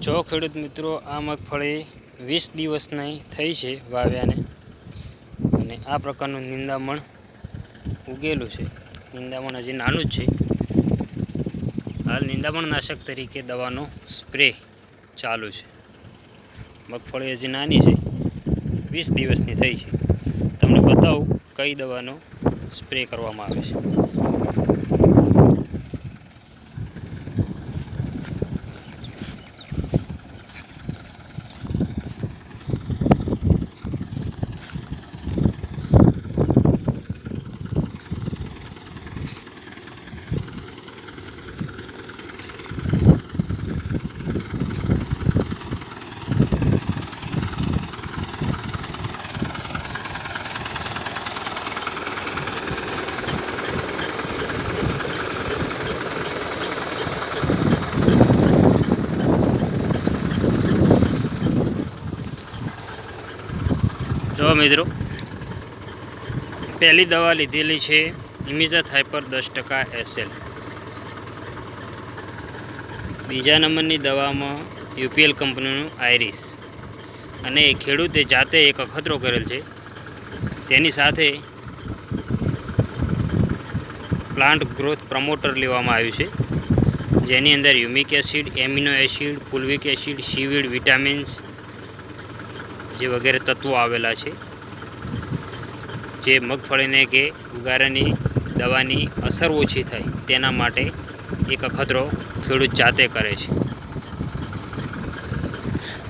જો ખેડૂત મિત્રો, આ મગફળી 20 દિવસની થઈ છે વાવ્યાને, અને આ પ્રકારનું નિંદામણ ઉગેલું છે. નિંદામણ હજી નાનું જ છે. હાલ નિંદામણ નાશક તરીકે દવાનો સ્પ્રે ચાલુ છે. મગફળી હજી નાની છે, 20 દિવસની થઈ છે. તમને બતાવું કઈ દવાનો સ્પ્રે કરવામાં આવે છે. જો મિત્રો, પહેલી દવા લીધેલી છે ઇમિઝાથાઇપર 10% SL. બીજા નંબરની દવામાં UPL કંપનીનું આઇરિસ, અને ખેડૂતે જાતે એક અખતરો કરેલ છે. તેની સાથે પ્લાન્ટ ગ્રોથ પ્રમોટર લેવામાં આવ્યું છે, જેની અંદર humic acid, amino acid, fulvic acid, seaweed, vitamins જે વગેરે તત્વો આવેલા છે, જે મગફળીને કે ઉગારાની દવાની અસર ઓછી થાય તેના માટે એક અખતરો ખેડૂત જાતે કરે છે.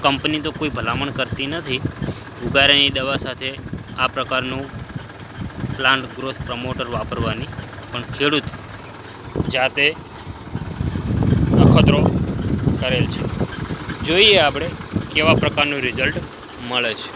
કંપની તો કોઈ ભલામણ કરતી નથી ઉગારાની દવા સાથે આ પ્રકારનું પ્લાન્ટ ગ્રોથ પ્રમોટર વાપરવાની, પણ ખેડૂત જાતે અખતરો કરેલ છે. જોઈએ આપણે કેવા પ્રકારનું રિઝલ્ટ મળે છે.